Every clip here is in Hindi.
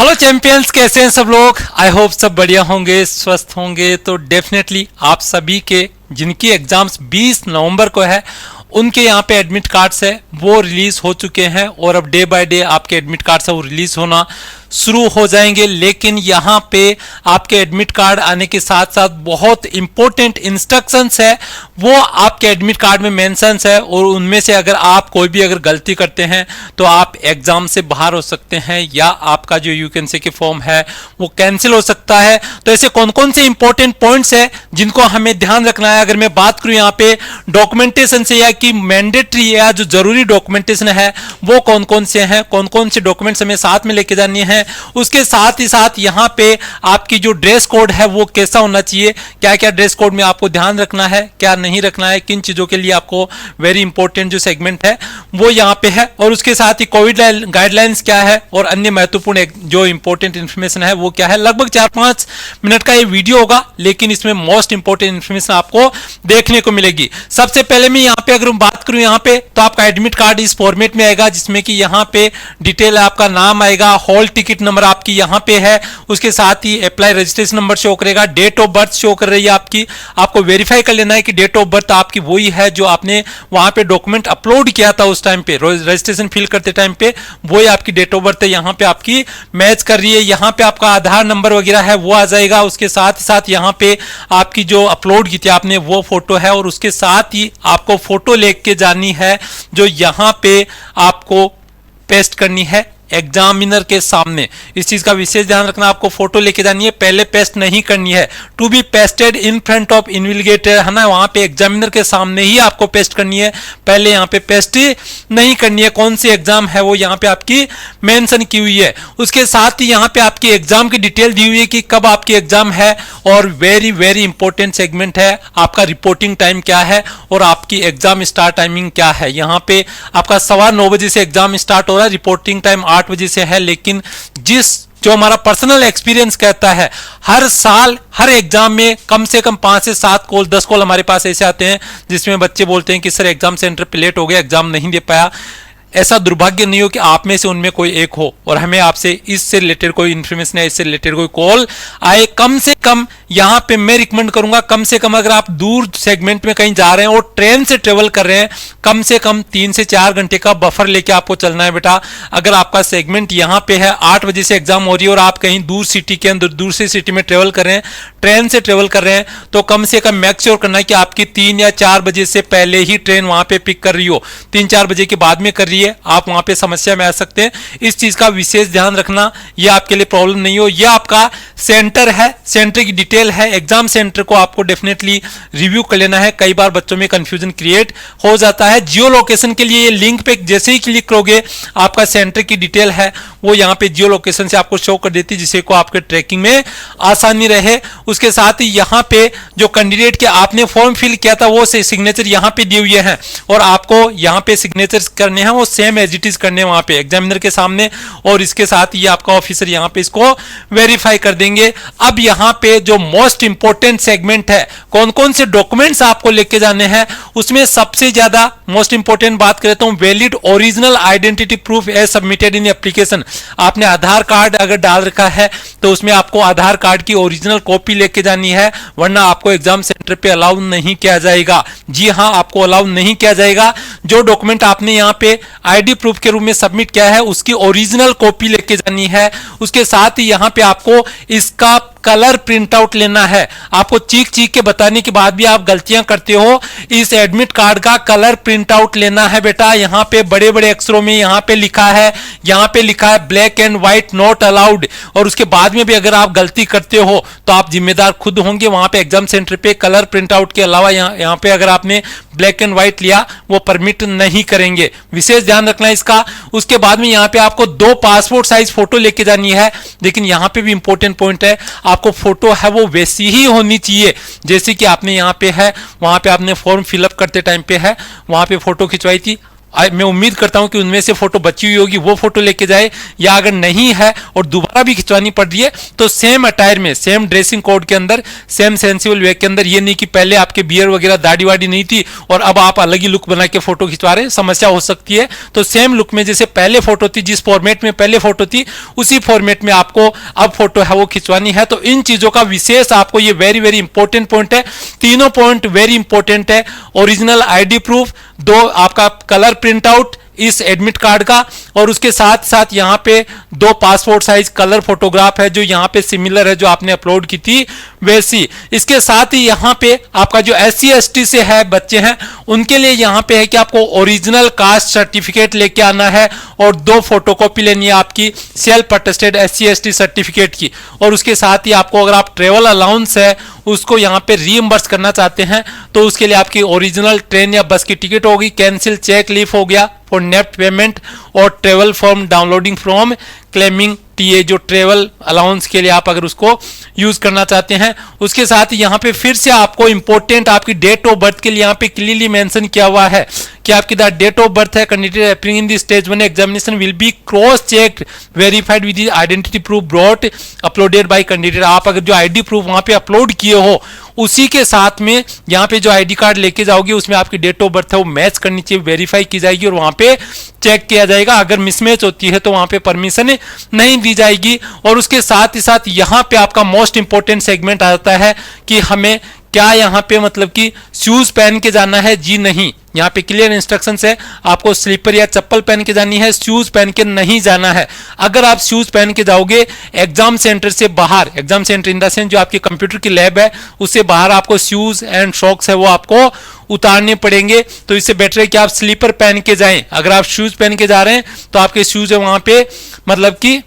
हेलो चैंपियंस, कैसे हैं सब लोग। आई होप सब बढ़िया होंगे, स्वस्थ होंगे। तो डेफिनेटली आप सभी के जिनकी एग्जाम्स 20 नवंबर को है उनके यहाँ पे एडमिट कार्ड्स है वो रिलीज हो चुके हैं और अब डे बाय डे आपके एडमिट कार्ड्स है वो रिलीज होना शुरू हो जाएंगे। लेकिन यहाँ पे आपके एडमिट कार्ड आने के साथ साथ बहुत इंपॉर्टेंट इंस्ट्रक्शंस है वो आपके एडमिट कार्ड में मेंशंस है और उनमें से अगर आप कोई भी अगर गलती करते हैं तो आप एग्जाम से बाहर हो सकते हैं या आपका जो यू कैन से के फॉर्म है वो कैंसिल हो सकता है। तो ऐसे कौन कौन से इंपॉर्टेंट पॉइंट्स है जिनको हमें ध्यान रखना है। अगर मैं बात करूं यहाँ पे डॉक्यूमेंटेशन से या कि मैंडेटरी या जो जरूरी डॉक्यूमेंटेशन है वो कौन कौन से हैं, कौन कौन से डॉक्यूमेंट्स हमें साथ में लेके जानी है। उसके साथ ही साथ यहाँ पे आपकी जो ड्रेस कोड है वो कैसा होना चाहिए, क्या क्या ड्रेस कोड में आपको ध्यान रखना है, क्या नहीं रखना है, किन चीजों के लिए आपको वेरी इंपॉर्टेंट जो सेगमेंट है वो यहाँ पे है। और उसके साथ ही कोविड गाइडलाइंस क्या है और अन्य महत्वपूर्ण जो इंपॉर्टेंट इंफॉर्मेशन है वो क्या है। लगभग 4-5 मिनट का ये वीडियो होगा लेकिन इसमें मोस्ट इंपॉर्टेंट इंफॉर्मेशन आपको देखने को मिलेगी। सबसे पहले मैं यहाँ पे अगर हम बात करूं यहाँ पे तो आपका एडमिट कार्ड इस फॉर्मेट में आएगा जिसमें कि यहाँ पे डिटेल आपका नाम आएगा, हॉल टिकट नंबर आपकी यहाँ पे है, उसके साथ ही अप्लाई रजिस्ट्रेशन नंबर शो करेगा, डेट ऑफ बर्थ शो कर रही है आपकी। आपको वेरीफाई कर लेना है कि डेट ऑफ बर्थ आपकी वही है जो आपने वहां पे डॉक्यूमेंट अपलोड किया था उस टाइम पे रजिस्ट्रेशन फिल करते टाइम पे, वही आपकी डेट ऑफ बर्थ है यहाँ पे आपकी मैच कर रही है। यहाँ पे आपका आधार नंबर वगैरह है वो आ जाएगा। उसके साथ ही साथ यहाँ पे आपकी जो अपलोड की थी आपने वो फोटो है और उसके साथ ही आपको फोटो लेके जानी है जो यहाँ पे आपको पेस्ट करनी है एग्जामिनर के सामने। इस चीज का विशेष ध्यान रखना, आपको फोटो लेके जानी है, पहले पेस्ट नहीं करनी है। To be pasted in front of invigilator है ना, वहां पे एग्जामिनर के सामने ही आपको पेस्ट करनी है, पहले यहाँ पे पेस्ट नहीं करनी है। कौन सी एग्जाम है वो यहाँ पे आपकी मेंशन की हुई है। उसके साथ ही यहाँ पे आपकी एग्जाम की डिटेल दी हुई है कि कब आपकी एग्जाम है और वेरी वेरी इंपॉर्टेंट सेगमेंट है आपका रिपोर्टिंग टाइम क्या है और आपकी एग्जाम स्टार्ट टाइमिंग क्या है। यहाँ पे आपका 9:15 बजे से एग्जाम स्टार्ट हो रहा है, रिपोर्टिंग टाइम 8 बजे से है। लेकिन जो हमारा पर्सनल एक्सपीरियंस कहता है हर साल हर एग्जाम में कम से कम 5 से 7 कॉल 10 कॉल हमारे पास ऐसे आते हैं जिसमें बच्चे बोलते हैं कि सर एग्जाम सेंटर पे लेट हो गया, एग्जाम नहीं दे पाया। ऐसा दुर्भाग्य नहीं हो कि आप में से उनमें कोई एक हो और हमें आपसे इससे रिलेटेड कोई इन्फॉर्मेशन है, इससे रिलेटेड कोई कॉल आए। कम से कम यहां पे मैं रिकमेंड करूंगा, कम से कम अगर आप दूर सेगमेंट में कहीं जा रहे हैं और ट्रेन से ट्रेवल कर रहे हैं, कम से कम 3 से 4 घंटे का बफर लेके आपको चलना है बेटा। अगर आपका सेगमेंट यहां पे है, 8 बजे से एग्जाम हो रही है और आप कहीं दूर सिटी के अंदर दूर से सिटी में ट्रेवल कर रहे हैं, ट्रेन से ट्रेवल कर रहे हैं, तो कम से कम मेक श्योर करना है कि आपकी 3 या 4 बजे से पहले ही ट्रेन वहां पे पिक कर रही हो। 3-4 बजे के बाद में कर रही है, आप वहां पे समस्या में आ सकते हैं। इस चीज का विशेष ध्यान रखना, ये आपके लिए प्रॉब्लम नहीं हो। ये आपका सेंटर है, सेंटर की डिटेल है, एग्जाम सेंटर को आपको डेफिनेटली रिव्यू कर लेना है। कई बार बच्चों में कंफ्यूजन क्रिएट हो जाता है। जियो लोकेशन के लिए ये लिंक पे जैसे ही क्लिक करोगे आपका सेंटर की डिटेल है वो यहाँ पे जियो लोकेशन से आपको शो कर देती है जिससे को आपके ट्रैकिंग में आसानी रहे। उसके साथ ही यहाँ पे जो कैंडिडेट के आपने फॉर्म फिल किया था वो से सिग्नेचर यहाँ पे दिए हुए हैं और आपको यहाँ पे सिग्नेचर करने हैं वो सेम एज इट इज करने वहां पे एग्जामिनर के सामने और इसके साथ ही आपका ऑफिसर यहाँ पे इसको वेरीफाई कर देंगे। अब यहाँ पे जो मोस्ट इंपॉर्टेंट सेगमेंट है, कौन कौन से डॉक्यूमेंट्स आपको लेके जाने हैं, उसमें सबसे ज्यादा मोस्ट इंपॉर्टेंट बात करता हूं valid original identity proof as submitted in application. आपने आधार कार्ड अगर डाल रखा है तो उसमें आपको आधार कार्ड की ओरिजिनल कॉपी लेके जानी है, वरना आपको एग्जाम सेंटर पे अलाउ नहीं किया जाएगा। जी हां, आपको अलाउ नहीं किया जाएगा। जो डॉक्यूमेंट आपने यहाँ पे आईडी प्रूफ के रूप में सबमिट किया है उसकी ओरिजिनल कॉपी लेके जानी है। उसके साथ ही यहाँ पे आपको इसका कलर प्रिंट आउट लेना है। आपको चीख चीख के बताने के बाद भी आप गलतियां करते हो, इस एडमिट कार्ड का कलर प्रिंट आउट लेना है बेटा। यहाँ पे बड़े बड़े अक्षरों में यहाँ पे लिखा है, यहाँ पे लिखा है black and white not allowed. और उसके बाद में भी अगर आप गलती करते हो तो आप जिम्मेदार खुद होंगे। वहां पे एग्जाम सेंटर पे कलर प्रिंट आउट के अलावा यहाँ पे अगर आपने ब्लैक एंड व्हाइट लिया वो परमिट नहीं करेंगे, विशेष ध्यान रखना इसका। उसके बाद में यहाँ पे आपको 2 पासपोर्ट साइज फोटो लेके जानी है। लेकिन यहाँ पे भी इंपॉर्टेंट पॉइंट है, आपको फोटो है वो वैसी ही होनी चाहिए जैसे कि आपने यहाँ पे है, वहां पे आपने फॉर्म फिलअप करते टाइम पे है वहां पे फोटो खिंचवाई थी मैं उम्मीद करता हूं कि उनमें से फोटो बची हुई होगी, वो फोटो लेके जाए, या अगर नहीं है और दोबारा भी खिंचवानी पड़ रही है तो सेम अटायर में, सेम ड्रेसिंग कोड के अंदर, सेम सेंसिबल वे के अंदर। ये नहीं कि पहले आपके बियर वगैरह दाढ़ी वाड़ी नहीं थी और अब आप अलग ही लुक बना के फोटो खिंचवा रहे हैं, समस्या हो सकती है। तो सेम लुक में जैसे पहले फोटो थी, जिस फॉर्मेट में पहले फोटो थी, उसी फॉर्मेट में आपको अब फोटो है वो खिंचवानी है। तो इन चीजों का विशेष आपको, ये वेरी वेरी इंपॉर्टेंट पॉइंट है, तीनों पॉइंट वेरी इंपॉर्टेंट है। ओरिजिनल आईडी प्रूफ, दो आपका कलर प्रिंट आउट इस एडमिट कार्ड का, और उसके साथ साथ यहां पे दो पासपोर्ट साइज कलर फोटोग्राफ है जो यहां पे सिमिलर है जो आपने अपलोड की थी वैसी। इसके साथ ही यहां पे आपका जो SC ST से है बच्चे हैं उनके लिए यहां पे है कि आपको ओरिजिनल कास्ट सर्टिफिकेट लेके आना है और 2 फोटोकॉपी लेनी है आपकी self attested SC ST certificate की। और उसके साथ ही आपको अगर आप ट्रेवल अलाउंस है उसको यहां पे रीइंबर्स करना चाहते हैं तो उसके लिए आपकी ओरिजिनल ट्रेन या बस की टिकट होगी, कैंसिल चेक लीफ हो गया फॉर नेफ्ट पेमेंट, और travel form downloading from claiming TA, जो ट्रेवल अलाउंस के लिए आप अगर उसको यूज करना चाहते हैं। उसके साथ ही यहाँ पे फिर से आपको इंपॉर्टेंट आपकी डेट ऑफ बर्थ के लिए यहाँ पे क्लियरली मेंशन किया हुआ है कि आपकी द डेट ऑफ बर्थ है candidate appearing in the stage 1 examination will be cross checked verified with identity proof brought uploaded bye candidate. आप अगर जो आईडी प्रूफ वहां पे अपलोड किए हो उसी के साथ में यहाँ पे जो आईडी कार्ड लेके जाओगे उसमें आपकी डेट ऑफ बर्थ है वो मैच करनी चाहिए, वेरीफाई की जाएगी और वहां पे चेक किया जाएगा। अगर मिसमैच होती है तो वहां पे परमिशन नहीं दी जाएगी। और उसके साथ ही साथ यहाँ पे आपका मोस्ट इंपॉर्टेंट सेगमेंट आता है कि हमें क्या यहाँ पे मतलब कि शूज पहन के जाना है, जी नहीं। यहाँ पे क्लियर इंस्ट्रक्शंस है, आपको स्लीपर या चप्पल पहन के जानी है, शूज पहन के नहीं जाना है। अगर आप शूज पहन के जाओगे एग्जाम सेंटर से बाहर, exam centre in the sense जो आपके कंप्यूटर की लैब है उससे बाहर आपको शूज एंड सॉक्स है वो आपको उतारने पड़ेंगे। तो इससे बेटर है कि आप स्लीपर पहन के जाएं। अगर आप शूज पहन के जा रहे हैं तो आपके शूज है वहां पे मतलब कि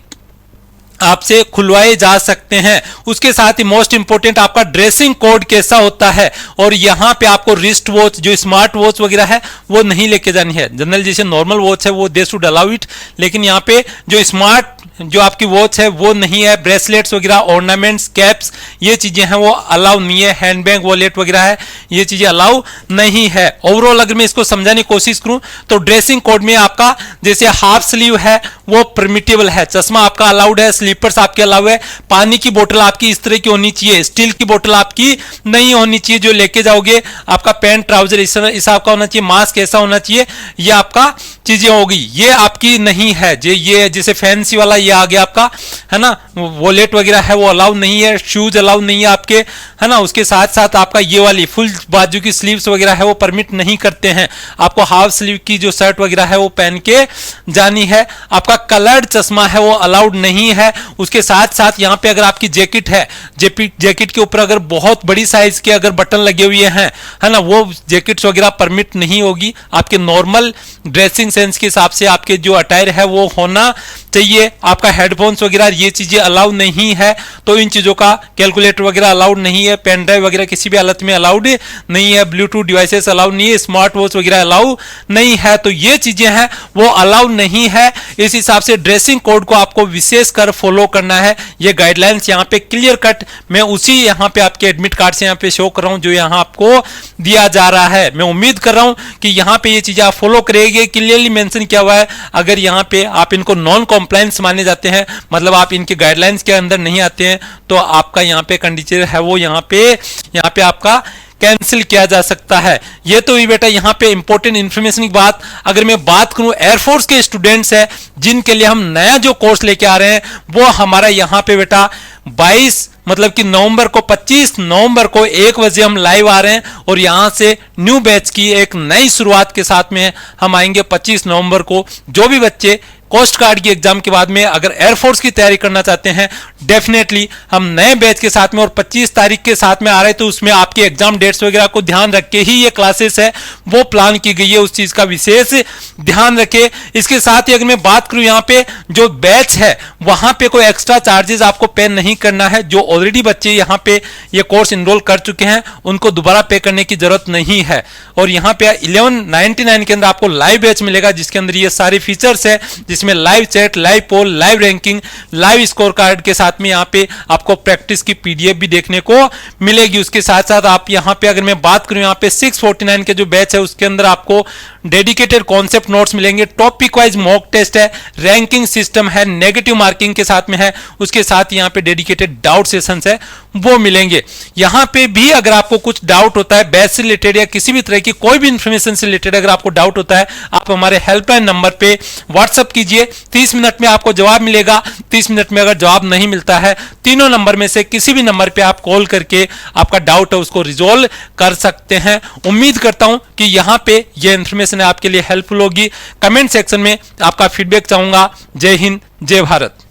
आपसे खुलवाए जा सकते हैं। उसके साथ ही मोस्ट इंपोर्टेंट आपका ड्रेसिंग कोड कैसा होता है, और यहां पे आपको रिस्ट वॉच जो स्मार्ट वॉच वगैरह है वो नहीं लेके जानी है। जनरल जैसे नॉर्मल वॉच है वो दे शुड अलाउ इट, लेकिन यहाँ पे जो स्मार्ट जो आपकी वॉच है वो नहीं है। ब्रेसलेट्स वगैरह, ऑर्नामेंट्स, कैप्स, ये चीजें हैं वो अलाउ नहीं है। हैंडबैग, वॉलेट वगैरह है ये चीजें अलाउ नहीं है। ओवरऑल अगर मैं इसको समझाने की कोशिश करूं तो ड्रेसिंग कोड में आपका जैसे हाफ स्लीव है वो परमिटेबल है, चश्मा आपका अलाउड है, स्लीपर्स आपके अलाउ है, पानी की बोतल आपकी इस तरह की होनी चाहिए, स्टील की बोतल आपकी नहीं होनी चाहिए जो लेके जाओगे। आपका पैंट ट्राउजर इस आपका होना चाहिए, मास्क ऐसा होना चाहिए, ये आपका चीजें होगी, ये आपकी नहीं है। ये जैसे फैंसी वाला ये आ गया आपका, है ना, वॉलेट वगैरह है वो अलाउ नहीं है, शूज अलाउ नहीं है आपके, है ना। उसके साथ साथ आपका ये वाली फुल बाजू की स्लीव्स वगैरह है वो परमिट नहीं करते हैं। आपको हाफ स्लीव की जो शर्ट वगैरह है वो पहन के जानी है। आपका कलर्ड चश्मा है वो अलाउड नहीं है। उसके साथ साथ यहाँ पे अगर आपकी जैकेट है, जैकेट के ऊपर अगर बहुत बड़ी साइज के अगर बटन लगे हुए हैं, है ना, वो जैकेट्स वगैरह परमिट नहीं होगी। आपके नॉर्मल ड्रेसिंग सेंस के हिसाब से आपके जो अटायर है वो होना चाहिए। आपका हेडफोन्स वगैरह ये चीजें अलाउड नहीं है, तो इन चीजों का कैलकुलेटर वगैरह अलाउड नहीं है, पेन ड्राइव वगैरह किसी भी हालत में अलाउड नहीं है, ब्लूटूथ डिवाइसेस अलाउड नहीं है, स्मार्ट वॉच वगैरह अलाउ नहीं है। तो ये चीजें हैं वो अलाउड नहीं है। इस हिसाब से ड्रेसिंग कोड को आपको विशेष कर फॉलो करना है। ये गाइडलाइंस यहाँ पे क्लियर कट मैं उसी यहाँ पे आपके एडमिट कार्ड से यहाँ पे शो कर रहा हूँ जो यहाँ आपको दिया जा रहा है। मैं उम्मीद कर रहा हूँ कि यहाँ पे ये चीजें आप फॉलो करेंगे। क्लियरली मेंशन किया हुआ है, अगर यहाँ पे आप इनको नॉन कॉम्प्लायंस माने जाते हैं, मतलब आप इनके गाइडलाइंस के अंदर नहीं आते हैं, तो आपका यहाँ पे कंडीशन है वो यहाँ पे आपका कैंसिल किया जा सकता है। ये तो ही बेटा यहाँ पे इंपॉर्टेंट इंफॉर्मेशन की बात। अगर मैं बात करूं एयरफोर्स के स्टूडेंट्स हैं जिनके लिए हम नया जो कोर्स लेके आ रहे हैं वो हमारा यहाँ पे बेटा 22 मतलब कि नवंबर को 25 नवंबर को 1 बजे हम लाइव आ रहे हैं, और यहां से न्यू बैच की एक नई शुरुआत के साथ में हम आएंगे 25 नवंबर को। जो भी बच्चे कोस्ट गार्ड की एग्जाम के बाद में अगर एयरफोर्स की तैयारी करना चाहते हैं, डेफिनेटली हम नए बैच के साथ में और 25 तारीख के साथ में आ रहे हैं, तो उसमें आपके एग्जाम डेट्स वगैरह को ध्यान रख के ही ये क्लासेस है वो प्लान की गई है, उस चीज का विशेष ध्यान रखें। इसके साथ ही अगर मैं बात करूं यहाँ पे जो बैच है वहां पे कोई एक्स्ट्रा चार्जेस आपको पे नहीं करना है। जो ऑलरेडी बच्चे यहाँ पे ये कोर्स इनरोल कर चुके हैं उनको दोबारा पे करने की जरूरत नहीं है। और यहाँ पे 1199 के अंदर आपको लाइव बैच मिलेगा जिसके अंदर ये सारे फीचर्स है, जिसमें live chat, live poll, live ranking, live score card के साथ में यहाँ पे आपको प्रैक्टिस की पीडीएफ भी देखने को मिलेगी। उसके साथ साथ आप यहाँ पे अगर मैं बात करूं यहाँ पे 649 के जो बैच है उसके अंदर आपको डेडिकेटेड कॉन्सेप्ट नोट्स मिलेंगे, टॉपिक वाइज मॉक टेस्ट है, रैंकिंग सिस्टम है, नेगेटिव मार्किंग के साथ में है, उसके साथ यहाँ पे डेडिकेटेड डाउट सेशंस है वो मिलेंगे। यहाँ पे भी अगर आपको कुछ डाउट होता है बैच से रिलेटेड या किसी भी तरह की कोई भी इंफॉर्मेशन से रिलेटेड अगर आपको डाउट होता है, आप हमारे हेल्पलाइन नंबर पे व्हाट्सअप कीजिए, 30 मिनट में आपको जवाब मिलेगा। 30 मिनट में अगर जवाब नहीं मिलता है, तीनों नंबर में से किसी भी नंबर पे आप कॉल करके आपका डाउट है उसको रिजॉल्व कर सकते हैं। उम्मीद करता हूं कि यहां पे ये इंफॉर्मेशन आपके लिए हेल्पफुल होगी। कमेंट सेक्शन में आपका फीडबैक चाहूंगा। जय हिंद, जय भारत।